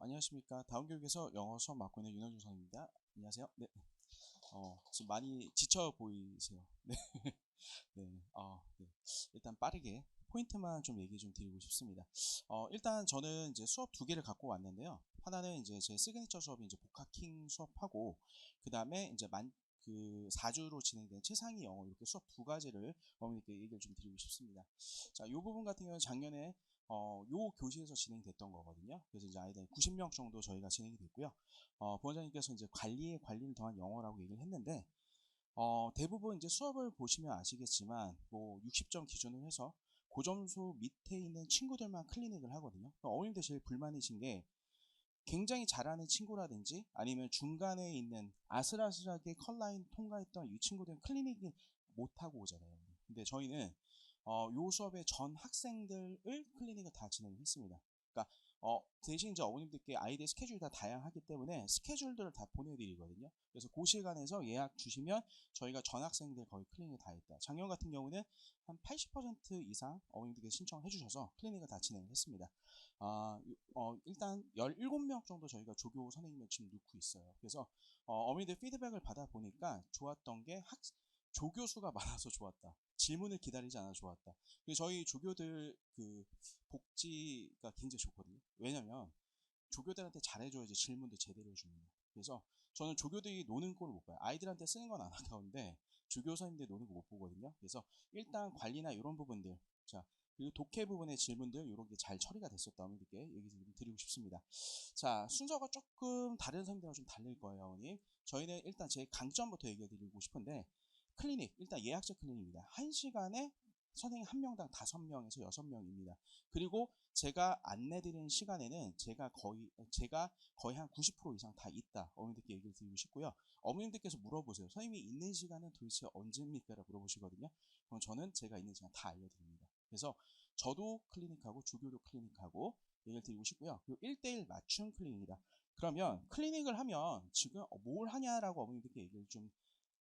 안녕하십니까. 다운교육에서 영어 수업 맡고 있는 윤호중 선생님입니다. 안녕하세요. 네. 지금 많이 지쳐 보이세요. 네. 네. 네. 일단 빠르게 포인트만 좀 얘기 좀 드리고 싶습니다. 일단 저는 이제 수업 두 개를 갖고 왔는데요. 하나는 이제 제 시그니처 수업이 이제 복학킹 수업하고, 그 다음에 이제 4주로 진행된 최상위 영어 이렇게 수업 두 가지를 어머니께 얘기를 좀 드리고 싶습니다. 자, 이 부분 같은 경우는 작년에 요 교실에서 진행됐던 거거든요. 그래서 이제 아이들 90명 정도 저희가 진행이 됐고요. 부원장님께서 이제 관리를 더한 영어라고 얘기를 했는데, 대부분 이제 수업을 보시면 아시겠지만, 뭐 60점 기준으로 해서 고점수 밑에 있는 친구들만 클리닉을 하거든요. 어머님들 제일 불만이신 게 굉장히 잘하는 친구라든지 아니면 중간에 있는 아슬아슬하게 컷라인 통과했던 이 친구들은 클리닉을 못하고 오잖아요. 근데 저희는 요 수업의 전 학생들을 클리닉을 다 진행했습니다. 그러니까 대신 이제 어머님들께 아이들 스케줄이 다 다양하기 때문에 스케줄들을 다 보내드리거든요. 그래서 그 시간에서 예약 주시면 저희가 전 학생들 거의 클리닉을 다 했다. 작년 같은 경우는 한 80% 이상 어머님들께 신청해 주셔서 클리닉을 다 진행했습니다. 일단 17명 정도 저희가 조교 선생님을 지금 놓고 있어요. 그래서 어머니들 피드백을 받아보니까 좋았던 게 조교수가 많아서 좋았다. 질문을 기다리지 않아 좋았다. 그래서 저희 조교들 그 복지가 굉장히 좋거든요. 왜냐면 조교들한테 잘해줘야지 질문도 제대로 해줍니다. 그래서 저는 조교들이 노는 꼴을 못 봐요. 아이들한테 쓰는 건 안 아까운데 조교 선생님들 노는 거 못 보거든요. 그래서 일단 관리나 이런 부분들, 자, 그리고 독해 부분의 질문들 이런 게 잘 처리가 됐었다 어머니께 얘기 좀 드리고 싶습니다. 자, 순서가 조금 다른 선생님들하고 좀 다를 거예요, 어머니. 저희는 일단 제 강점부터 얘기해 드리고 싶은데, 클리닉, 일단 예약제 클리닉입니다. 1시간에 선생님 한 명당 5명에서 6명입니다. 그리고 제가 안내드리는 시간에는 제가 거의 한 90% 이상 다 있다. 어머님들께 얘기를 드리고 싶고요. 어머님들께서 물어보세요. 선생님이 있는 시간은 도대체 언제입니까? 라고 물어보시거든요. 그럼 저는 제가 있는 시간 다 알려드립니다. 그래서 저도 클리닉하고 조교도 클리닉하고 얘기를 드리고 싶고요. 그리고 1대1 맞춤 클리닉이다. 그러면 클리닉을 하면 지금 뭘 하냐라고 어머님들께 얘기를 좀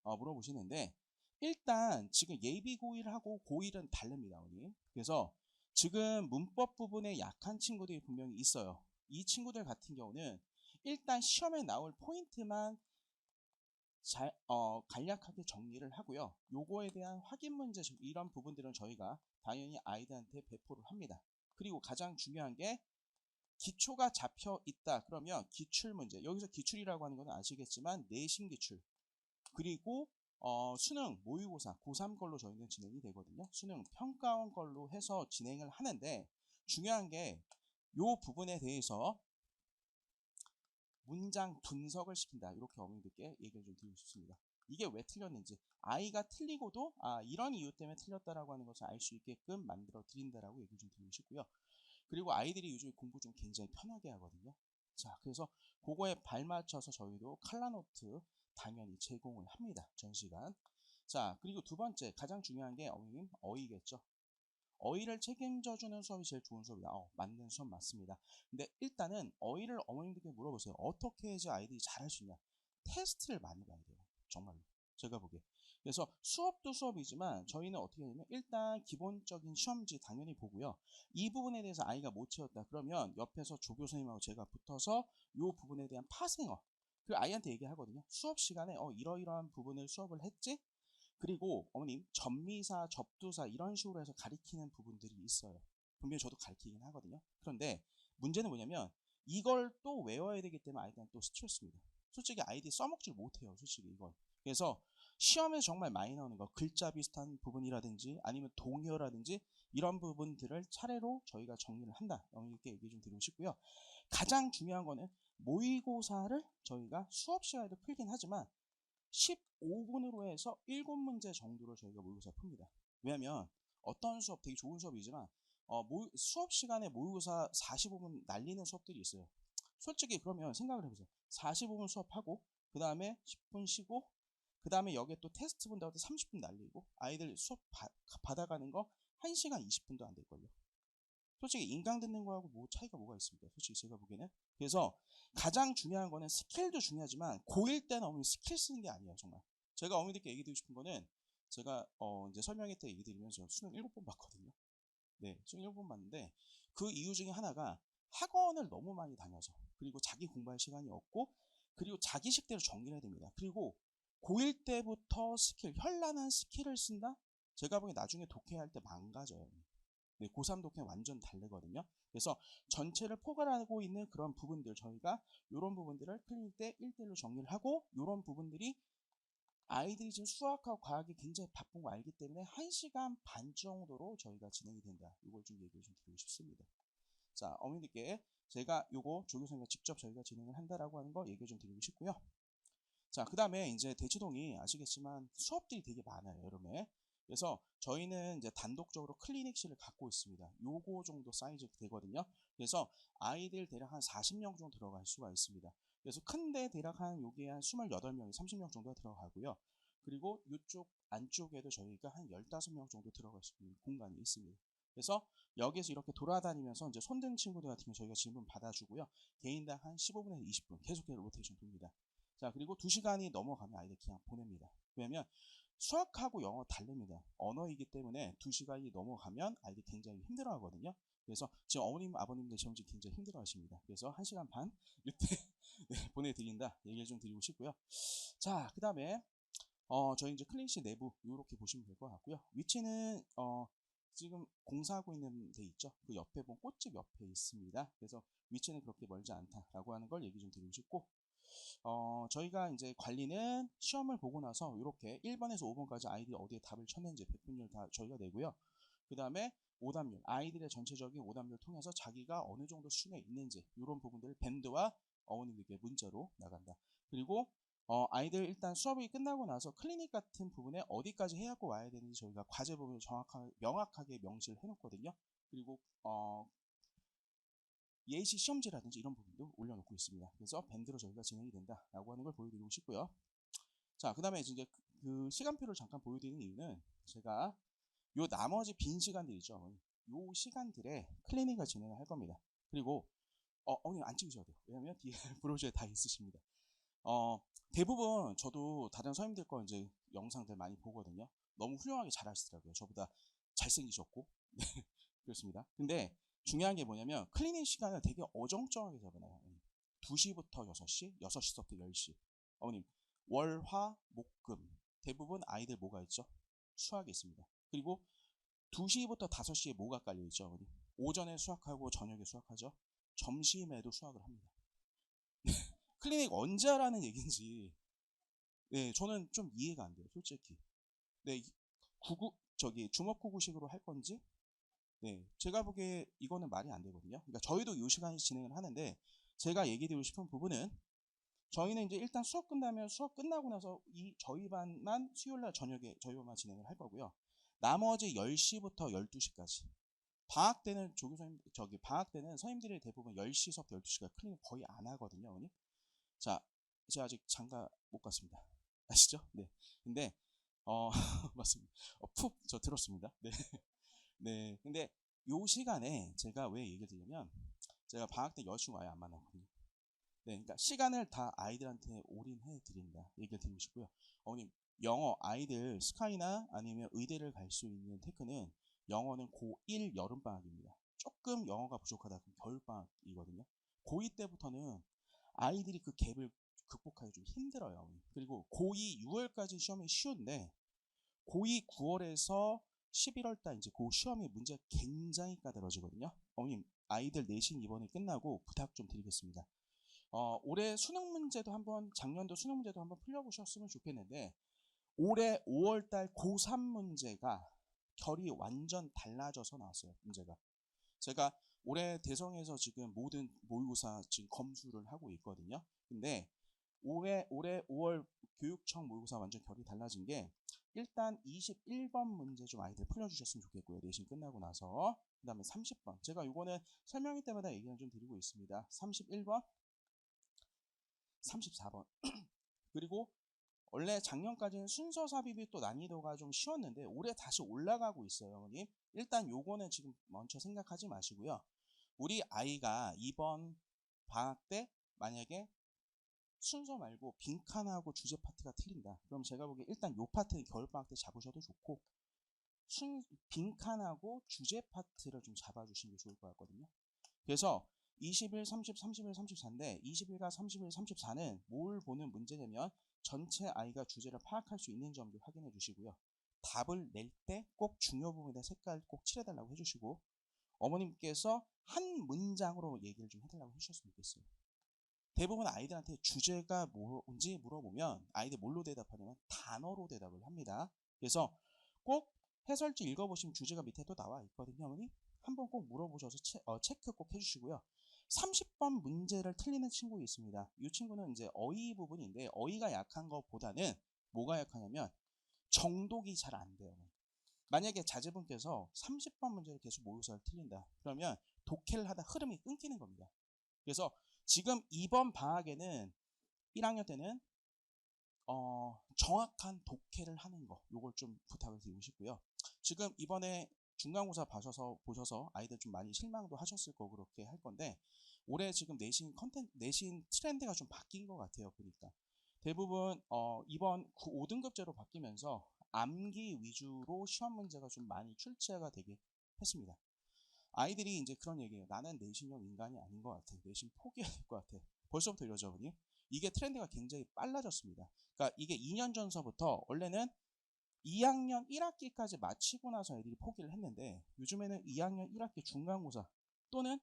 물어보시는데, 일단 지금 예비 고1하고 고1은 다릅니다, 어머니. 그래서 지금 문법 부분에 약한 친구들이 분명히 있어요. 이 친구들 같은 경우는 일단 시험에 나올 포인트만 간략하게 정리를 하고요. 요거에 대한 확인 문제 이런 부분들은 저희가 당연히 아이들한테 배포를 합니다. 그리고 가장 중요한 게 기초가 잡혀 있다. 그러면 기출 문제, 여기서 기출이라고 하는 건 아시겠지만 내신 기출, 그리고 수능 모의고사 고3 걸로 저희는 진행이 되거든요. 수능 평가원 걸로 해서 진행을 하는데, 중요한 게 이 부분에 대해서 문장 분석을 시킨다. 이렇게 어머니들께 얘기를 좀 드리고 싶습니다. 이게 왜 틀렸는지, 아이가 틀리고도 이런 이유 때문에 틀렸다라고 하는 것을 알 수 있게끔 만들어 드린다라고 얘기 좀 드리고 싶고요. 그리고 아이들이 요즘 공부 좀 굉장히 편하게 하거든요. 자, 그래서 그거에 발맞춰서 저희도 칼라노트 당연히 제공을 합니다. 전 시간. 자, 그리고 두 번째 가장 중요한 게 어머님 어휘겠죠. 어휘를 책임져주는 수업이 제일 좋은 수업이다. 맞는 수업 맞습니다. 근데 일단은 어휘를 어머님들께 물어보세요. 어떻게 해야지 아이들이 잘할 수 있냐. 테스트를 많이 봐야 돼요. 정말로. 제가 보기에. 그래서 수업도 수업이지만 저희는 어떻게 하냐면, 일단 기본적인 시험지 당연히 보고요. 이 부분에 대해서 아이가 못 채웠다. 그러면 옆에서 조교 선생님하고 제가 붙어서 이 부분에 대한 파생어, 그 아이한테 얘기하거든요. 수업 시간에 이러이러한 부분을 수업을 했지? 그리고 어머님 접미사, 접두사 이런 식으로 해서 가리키는 부분들이 있어요. 분명히 저도 가리키긴 하거든요. 그런데 문제는 뭐냐면 이걸 또 외워야 되기 때문에 아이들은 또 스트레스입니다. 솔직히 아이들이 써먹질 못해요. 솔직히 이건. 그래서 시험에 정말 많이 나오는 거, 글자 비슷한 부분이라든지 아니면 동요라든지 이런 부분들을 차례로 저희가 정리를 한다. 어머님께 얘기 좀 드리고 싶고요. 가장 중요한 거는 모의고사를 저희가 수업 시간에도 풀긴 하지만 15분으로 해서 7문제 정도를 저희가 모의고사 풉니다. 왜냐하면 어떤 수업, 되게 좋은 수업이지만 수업 시간에 모의고사 45분 날리는 수업들이 있어요. 솔직히 그러면 생각을 해보세요. 45분 수업하고 그 다음에 10분 쉬고 그 다음에 여기에 또 테스트 본다고 30분 날리고 아이들 수업 받아가는 거 1시간 20분도 안 될걸요. 솔직히 인강 듣는 거하고 뭐 차이가 뭐가 있습니까? 솔직히 제가 보기에는. 그래서 가장 중요한 거는 스킬도 중요하지만 고1 때는 어머니 스킬 쓰는 게 아니에요. 정말. 제가 어머니께 얘기 드리고 싶은 거는, 제가 이제 설명회 때 얘기 드리면서 수능 7번 봤거든요. 네, 수능 7번 봤는데 그 이유 중에 하나가 학원을 너무 많이 다녀서, 그리고 자기 공부할 시간이 없고, 그리고 자기식대로 정리를 해야 됩니다. 그리고 고1 때부터 스킬, 현란한 스킬을 쓴다? 제가 보기엔 나중에 독해할 때 망가져요. 네, 고3 독해 완전 다르거든요. 그래서 전체를 포괄하고 있는 그런 부분들, 저희가 이런 부분들을 클리닉 때 1대1로 정리를 하고, 이런 부분들이 아이들이 지금 수학하고 과학이 굉장히 바쁜 거 알기 때문에 1시간 반 정도로 저희가 진행이 된다. 이걸 좀 얘기를 좀 드리고 싶습니다. 자, 어머니들께 제가 요거 조교선생님과 직접 저희가 진행을 한다라고 하는 거 얘기 좀 드리고 싶고요. 자, 그 다음에 이제 대치동이 아시겠지만 수업들이 되게 많아요, 여름에. 그래서 저희는 이제 단독적으로 클리닉실을 갖고 있습니다. 요거 정도 사이즈 되거든요. 그래서 아이들 대략 한 40명 정도 들어갈 수가 있습니다. 그래서 큰데 대략 한 여기에 한 28명이 30명 정도가 들어가고요. 그리고 이쪽 안쪽에도 저희가 한 15명 정도 들어갈 수 있는 공간이 있습니다. 그래서 여기에서 이렇게 돌아다니면서 이제 손든 친구들 같은 경우 저희가 질문 받아주고요. 개인당 한 15분에서 20분 계속해서 로테이션 돕니다. 자, 그리고 2시간이 넘어가면 아이들 그냥 보냅니다. 왜냐면 수학하고 영어 다릅니다. 언어이기 때문에 2시간이 넘어가면 아이들이 굉장히 힘들어 하거든요. 그래서 지금 어머님, 아버님들 지금 굉장히 힘들어 하십니다. 그래서 1시간 반 이때 네, 보내드린다 얘기를 좀 드리고 싶고요. 자, 그 다음에 저희 이제 클리닉실 내부 이렇게 보시면 될 것 같고요. 위치는 지금 공사하고 있는 데 있죠. 그 옆에 보면 꽃집 옆에 있습니다. 그래서 위치는 그렇게 멀지 않다라고 하는 걸 얘기 좀 드리고 싶고, 저희가 이제 관리는 시험을 보고 나서 이렇게 1번에서 5번까지 아이들이 어디에 답을 쳤는지 100분율 다 저희가 내고요. 그 다음에 오답률, 아이들의 전체적인 오답률을 통해서 자기가 어느 정도 수준에 있는지 이런 부분들을 밴드와 어머님들께 문자로 나간다. 그리고 아이들 일단 수업이 끝나고 나서 클리닉 같은 부분에 어디까지 해갖고 와야 되는지 저희가 과제 부분을 명확하게 명시를 해놓거든요. 그리고 예시 시험지라든지 이런 부분도 올려놓고 있습니다. 그래서 밴드로 저희가 진행이 된다라고 하는 걸 보여드리고 싶고요. 자, 그 다음에 이제 그 시간표를 잠깐 보여드리는 이유는 제가 요 나머지 빈 시간들 있죠. 요 시간들에 클리닉을 진행을 할 겁니다. 그리고 어머니 안 찍으셔도 돼요. 왜냐면 뒤에 브로셔에 다 있으십니다. 대부분 저도 다른 선생님들 거 이제 영상들 많이 보거든요. 너무 훌륭하게 잘 하시더라고요. 저보다 잘생기셨고. 네, 그렇습니다. 근데 중요한 게 뭐냐면 클리닉 시간을 되게 어정쩡하게 잡아놔요. 2시부터 6시, 6시부터 10시. 어머님, 월, 화, 목, 금. 대부분 아이들 뭐가 있죠? 수학이 있습니다. 그리고 2시부터 5시에 뭐가 깔려있죠, 어머님? 오전에 수학하고 저녁에 수학하죠? 점심에도 수학을 합니다. 클리닉 언제 하라는 얘기인지, 네, 저는 좀 이해가 안 돼요, 솔직히. 네, 주먹구구식으로 할 건지, 네, 제가 보기에 이거는 말이 안 되거든요. 그러니까 저희도 이 시간에 진행을 하는데, 제가 얘기 드리고 싶은 부분은, 저희는 이제 일단 수업 끝나면 수업 끝나고 나서 저희 반만 수요일날 저녁에 저희 반만 진행을 할 거고요. 나머지 10시부터 12시까지. 방학 때는 방학 때는 선생님들이 대부분 10시 수업 12시까지 클리닉 거의 안 하거든요, 어머니. 자, 제가 아직 장가 못 갔습니다. 아시죠? 네. 근데 맞습니다. 푹 저 들었습니다. 네. 네. 근데 요 시간에 제가 왜 얘기를 드리냐면, 제가 방학 때 여자친구 아예 안 만나거든요. 네, 그러니까 시간을 다 아이들한테 올인해 드린다 얘기를 드리고 싶고요. 어머님, 영어 아이들 스카이나 아니면 의대를 갈 수 있는 테크는 영어는 고1 여름방학입니다. 조금 영어가 부족하다 그럼 겨울방학이거든요. 고2 때부터는 아이들이 그 갭을 극복하기 좀 힘들어요. 어머님. 그리고 고2 6월까지 시험이 쉬운데 고2 9월에서 11월달 이제 그 시험이 문제가 굉장히 까다로워지거든요. 어머님, 아이들 내신 이번에 끝나고 부탁 좀 드리겠습니다. 올해 수능 문제도 작년도 수능 문제도 한번 풀려보셨으면 좋겠는데, 올해 5월달 고3 문제가 결이 완전 달라져서 나왔어요, 문제가. 제가 올해 대성에서 지금 모든 모의고사 지금 검수를 하고 있거든요. 근데 올해 5월 교육청 모의고사 완전 결이 달라진 게, 일단 21번 문제 좀 아이들 풀려주셨으면 좋겠고요. 내신 끝나고 나서. 그 다음에 30번. 제가 요거는 설명회 때마다 얘기를 좀 드리고 있습니다. 31번, 34번. 그리고 원래 작년까지는 순서 삽입이 또 난이도가 좀 쉬웠는데 올해 다시 올라가고 있어요, 어머님. 일단 요거는 지금 먼저 생각하지 마시고요. 우리 아이가 이번 방학 때 만약에 순서 말고 빈칸하고 주제 파트가 틀린다. 그럼 제가 보기에 일단 요 파트는 겨울방학 때 잡으셔도 좋고, 빈칸하고 주제 파트를 좀 잡아주시는 게 좋을 것 같거든요. 그래서 21, 30, 31, 34인데 21과 31, 34는 뭘 보는 문제냐면 전체 I가 주제를 파악할 수 있는 점을 확인해 주시고요. 답을 낼 때 꼭 중요 부분에 색깔 꼭 칠해달라고 해주시고 어머님께서 한 문장으로 얘기를 좀 해달라고 해주셨으면 좋겠어요. 대부분 아이들한테 주제가 뭔지 물어보면 아이들 뭘로 대답하냐면 단어로 대답을 합니다. 그래서 꼭 해설지 읽어보시면 주제가 밑에 또 나와 있거든요. 어머니 한번 꼭 물어보셔서 체크 꼭 해주시고요. 30번 문제를 틀리는 친구 있습니다. 이 친구는 이제 어휘 부분인데 어휘가 약한 것보다는 뭐가 약하냐면 정독이 잘 안 돼요. 만약에 자제분께서 30번 문제를 계속 모의고사를 틀린다. 그러면 독해를 하다 흐름이 끊기는 겁니다. 그래서 지금 이번 방학에는 1학년 때는 정확한 독해를 하는 거 요걸 좀 부탁을 드리고 싶고요. 지금 이번에 중간고사 보셔서 아이들 좀 많이 실망도 하셨을 거고 그렇게 할 건데 올해 지금 내신 트렌드가 좀 바뀐 것 같아요. 보니까 대부분 이번 5등급제로 바뀌면서 암기 위주로 시험 문제가 좀 많이 출제가 되게 했습니다. 아이들이 이제 그런 얘기예요. 나는 내신형 인간이 아닌 것 같아. 내신 포기해야 될 것 같아. 벌써부터 이러죠, 어머니. 이게 트렌드가 굉장히 빨라졌습니다. 그러니까 이게 2년 전서부터 원래는 2학년 1학기까지 마치고 나서 애들이 포기를 했는데 요즘에는 2학년 1학기 중간고사 또는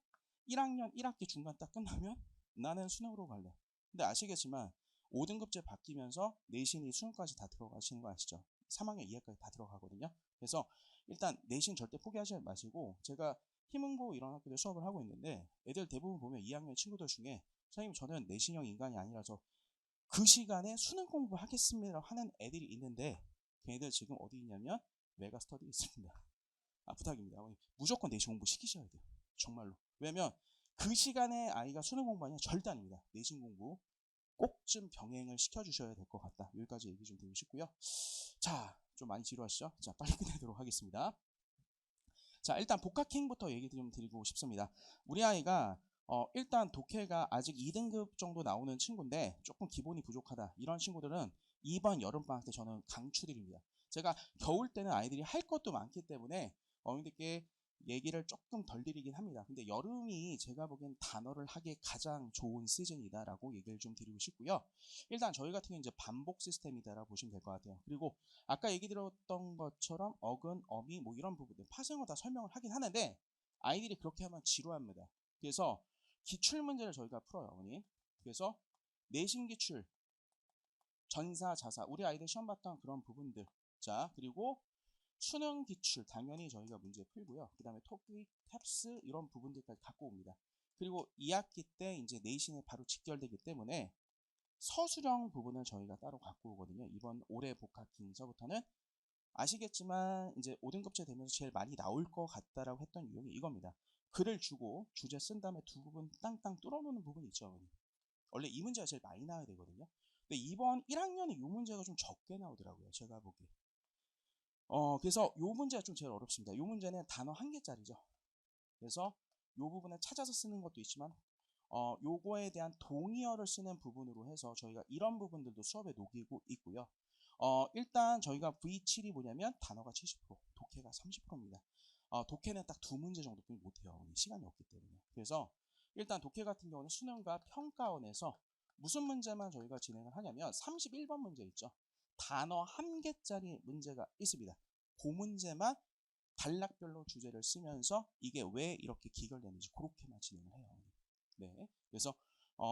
1학년 1학기 중간 딱 끝나면 나는 수능으로 갈래. 근데 아시겠지만 5등급제 바뀌면서 내신이 수능까지 다 들어가시는 거 아시죠? 3학년 2학기까지 다 들어가거든요. 그래서 일단 내신 절대 포기하지 마시고 제가 희문고 이런 학교들 수업을 하고 있는데 애들 대부분 보면 2학년 친구들 중에 선생님 저는 내신형 인간이 아니라서 그 시간에 수능 공부 하겠습니다 하는 애들이 있는데 걔네들 지금 어디 있냐면 메가스터디 있습니다. 부탁입니다. 무조건 내신 공부 시키셔야 돼요. 정말로. 왜냐면 그 시간에 아이가 수능 공부하냐 절대 아닙니다. 내신 공부 꼭 좀 병행을 시켜주셔야 될 것 같다. 여기까지 얘기 좀 드리고 싶고요. 자, 좀 많이 지루하시죠? 자, 빨리 끝내도록 하겠습니다. 자, 일단 복학행부터 얘기 좀 드리고 싶습니다. 우리 아이가 일단 독해가 아직 2등급 정도 나오는 친구인데 조금 기본이 부족하다. 이런 친구들은 이번 여름방학 때 저는 강추드립니다. 제가 겨울 때는 아이들이 할 것도 많기 때문에 어머니들께 얘기를 조금 덜 드리긴 합니다. 근데 여름이 제가 보기엔 단어를 하기에 가장 좋은 시즌이다라고 얘기를 좀 드리고 싶고요. 일단 저희 같은 경우는 이제 반복 시스템이다라고 보시면 될 것 같아요. 그리고 아까 얘기 들었던 것처럼 어근, 어미 뭐 이런 부분들 파생어 다 설명을 하긴 하는데 아이들이 그렇게 하면 지루합니다. 그래서 기출 문제를 저희가 풀어요, 어머니. 그래서 내신 기출, 전사, 자사 우리 아이들 시험 봤던 그런 부분들. 자, 그리고 수능 기출 당연히 저희가 문제 풀고요. 그 다음에 토픽, 탭스 이런 부분들까지 갖고 옵니다. 그리고 2학기 때 이제 내신에 바로 직결되기 때문에 서술형 부분을 저희가 따로 갖고 오거든요. 이번 올해 복학기서부터는 아시겠지만 이제 5등급제 되면서 제일 많이 나올 것 같다라고 했던 유형이 이겁니다. 글을 주고 주제 쓴 다음에 두 부분 땅땅 뚫어놓는 부분이 있죠. 원래 이 문제가 제일 많이 나와야 되거든요. 근데 이번 1학년에 이 문제가 좀 적게 나오더라고요. 제가 보기에. 그래서 이 문제가 좀 제일 어렵습니다. 이 문제는 단어 한 개짜리죠. 그래서 이 부분을 찾아서 쓰는 것도 있지만 요거에 대한 동의어를 쓰는 부분으로 해서 저희가 이런 부분들도 수업에 녹이고 있고요. 일단 저희가 V7이 뭐냐면 단어가 70%, 독해가 30%입니다. 독해는 딱 두 문제 정도뿐이 못해요. 시간이 없기 때문에. 그래서 일단 독해 같은 경우는 수능과 평가원에서 무슨 문제만 저희가 진행을 하냐면 31번 문제 있죠. 단어 한 개짜리 문제가 있습니다. 그 문제만 단락별로 주제를 쓰면서 이게 왜 이렇게 기결되는지 그렇게만 진행을 해요. 네, 그래서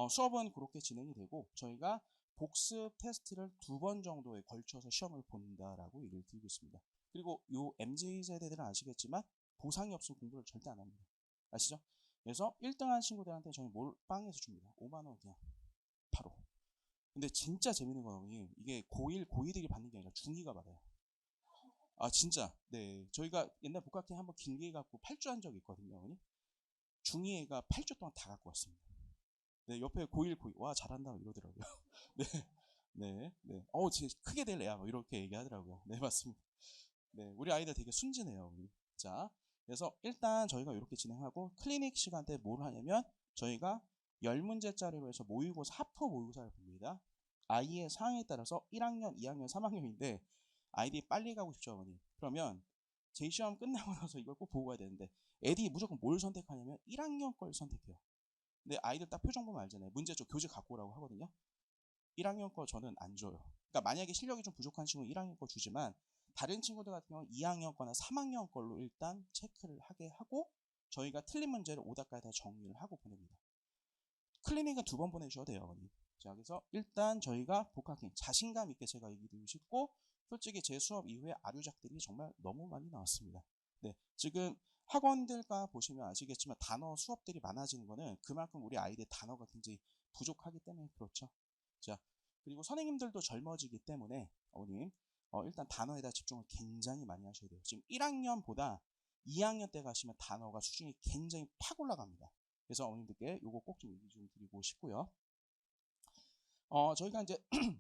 수업은 그렇게 진행이 되고 저희가 복습 테스트를 2번 정도에 걸쳐서 시험을 본다라고 얘기를 드리고 있습니다. 그리고 요 MZ세대들은 아시겠지만 보상이 없으면 공부를 절대 안 합니다. 아시죠? 그래서 1등한 친구들한테 저희 몰빵해서 줍니다. 5만 원 그냥 바로. 근데 진짜 재밌는 건 이게 고2들이 받는 게 아니라 중2가 받아요. 진짜. 네, 저희가 옛날 복학기 한번 길게 갖고 8주 한 적이 있거든요. 중2애가 8주 동안 다 갖고 왔습니다. 네, 옆에 고1, 고2, 와, 잘한다, 이러더라고요. 네, 네, 네. 크게 될래야, 뭐, 이렇게 얘기하더라고요. 네, 맞습니다. 네, 우리 아이들 되게 순진해요, 우리. 자, 그래서 일단 저희가 이렇게 진행하고, 클리닉 시간 때 뭘 하냐면, 저희가 10문제짜리로 해서 모의고사, 하프 모의고사를 봅니다. 아이의 상황에 따라서 1학년, 2학년, 3학년인데, 아이들이 빨리 가고 싶죠, 어머니. 그러면, 제 시험 끝나고 나서 이걸 꼭 보고 가야 되는데, 애들이 무조건 뭘 선택하냐면 1학년 걸 선택해요. 근데 아이들 딱 표정 보면 알잖아요. 문제죠. 교재 갖고 오라고 하거든요. 1학년 거 저는 안 줘요. 그러니까 만약에 실력이 좀 부족한 친구는 1학년 거 주지만 다른 친구들 같은 경우는 2학년 거나 3학년 걸로 일단 체크를 하게 하고 저희가 틀린 문제를 오답까지 다 정리를 하고 보냅니다. 클리닉은 2번 보내주셔도 돼요. 어머니. 자, 그래서 일단 저희가 복학행 자신감 있게 제가 얘기 드리고 싶고 솔직히 제 수업 이후에 아류작들이 정말 너무 많이 나왔습니다. 네, 지금 학원들과 보시면 아시겠지만 단어 수업들이 많아지는 거는 그만큼 우리 아이들 단어가 굉장히 부족하기 때문에 그렇죠. 자, 그리고 선생님들도 젊어지기 때문에 어머님 일단 단어에다 집중을 굉장히 많이 하셔야 돼요. 지금 1학년보다 2학년 때 가시면 단어가 수준이 굉장히 팍 올라갑니다. 그래서 어머님들께 요거 꼭 좀 얘기 좀 드리고 싶고요. 저희가 이제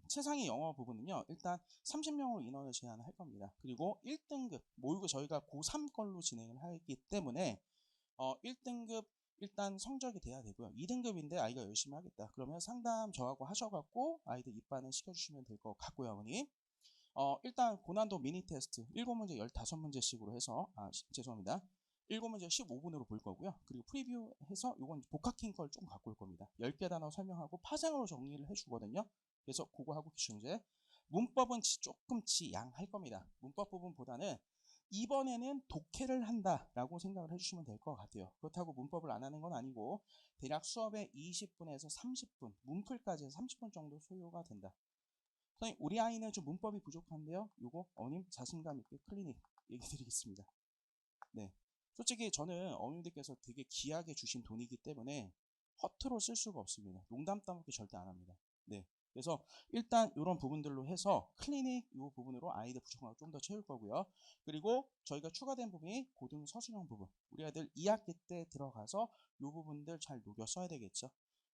최상위 영어 부분은요, 일단 30명으로 인원을 제한할 겁니다. 그리고 1등급, 모의고 저희가 고3 걸로 진행을 하기 때문에 1등급 일단 성적이 돼야 되고요. 2등급인데 아이가 열심히 하겠다. 그러면 상담 저하고 하셔갖고 아이들 입반을 시켜주시면 될 것 같고요, 어머니. 일단 고난도 미니 테스트 7문제 15문제씩으로 해서 죄송합니다. 7문제 15분으로 볼 거고요. 그리고 프리뷰해서 이건 복학행 걸 좀 갖고 올 겁니다. 10개 단어 설명하고 파생으로 정리를 해주거든요. 그래서 그거 하고 기출문제. 문법은 조금 지양할 겁니다. 문법 부분보다는 이번에는 독해를 한다라고 생각을 해주시면 될 것 같아요. 그렇다고 문법을 안 하는 건 아니고 대략 수업에 20분에서 30분, 문풀까지 해서 30분 정도 소요가 된다. 선생님, 우리 아이는 좀 문법이 부족한데요. 요거 어머님 자신감 있게 클리닉 얘기 드리겠습니다. 네. 솔직히 저는 어머님들께서 되게 귀하게 주신 돈이기 때문에 허투루 쓸 수가 없습니다. 농담 따먹기 절대 안 합니다. 네. 그래서 일단 이런 부분들로 해서 클리닉 이 부분으로 아이들 부족한 거 좀 더 채울 거고요. 그리고 저희가 추가된 부분이 고등 서술형 부분. 우리 아이들 2학기 때 들어가서 이 부분들 잘 녹여 써야 되겠죠.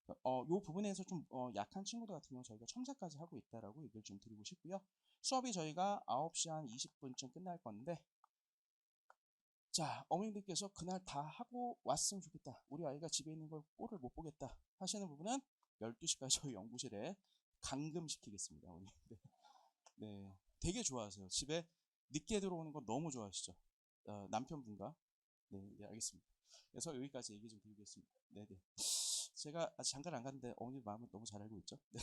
이 부분에서 좀 약한 친구들 같은 경우 저희가 첨삭까지 하고 있다라고 얘기를 좀 드리고 싶고요. 수업이 저희가 9시 한 20분쯤 끝날 건데 자, 어머님들께서 그날 다 하고 왔으면 좋겠다. 우리 아이가 집에 있는 걸 꼴을 못 보겠다 하시는 부분은 12시까지 저희 연구실에 감금시키겠습니다. 어머님. 네. 네. 되게 좋아하세요. 집에 늦게 들어오는 거 너무 좋아하시죠? 남편분과. 네, 네, 알겠습니다. 그래서 여기까지 얘기 좀 드리겠습니다. 네, 네. 제가 아직 장가를 안 갔는데 어머니 마음은 너무 잘 알고 있죠? 네.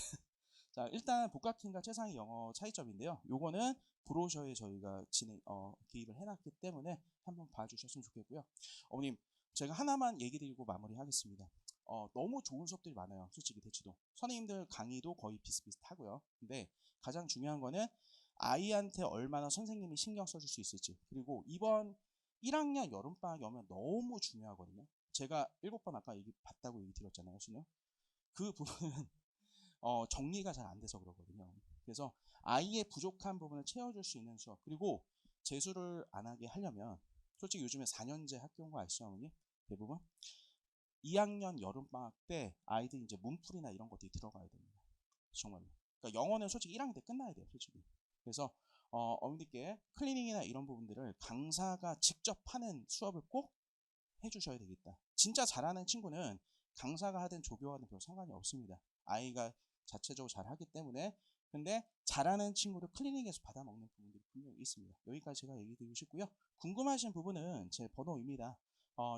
자, 일단 복학행과 최상위 영어 차이점인데요. 요거는 브로셔에 저희가 기입을 해놨기 때문에 한번 봐주셨으면 좋겠고요. 어머님, 제가 하나만 얘기 드리고 마무리하겠습니다. 너무 좋은 수업들이 많아요. 솔직히 대치도. 선생님들 강의도 거의 비슷비슷하고요. 근데 가장 중요한 거는 아이한테 얼마나 선생님이 신경 써줄 수 있을지. 그리고 이번 1학년 여름방학이 오면 너무 중요하거든요. 제가 7번 아까 봤다고 얘기 드렸잖아요. 수능. 그 부분은 정리가 잘 안 돼서 그러거든요. 그래서 아이의 부족한 부분을 채워줄 수 있는 수업. 그리고 재수를 안 하게 하려면 솔직히 요즘에 4년제 학교인 거 아시죠, 어머니? 대부분 2학년 여름방학 때 아이들 이제 문풀이나 이런 것들이 들어가야 됩니다. 정말로. 그러니까 영어는 솔직히 1학년 때 끝나야 돼요, 솔직히. 그래서 어머니께 클리닝이나 이런 부분들을 강사가 직접 하는 수업을 꼭 해주셔야 되겠다. 진짜 잘하는 친구는 강사가 하든 조교가 하든 별 상관이 없습니다. 아이가 자체적으로 잘하기 때문에. 근데 잘하는 친구도 클리닉에서 받아먹는 부분들이 분명히 있습니다. 여기까지 제가 얘기 드리고 싶고요. 궁금하신 부분은 제 번호입니다.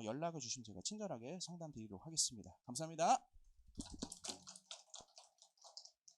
연락을 주시면 제가 친절하게 상담 드리도록 하겠습니다. 감사합니다.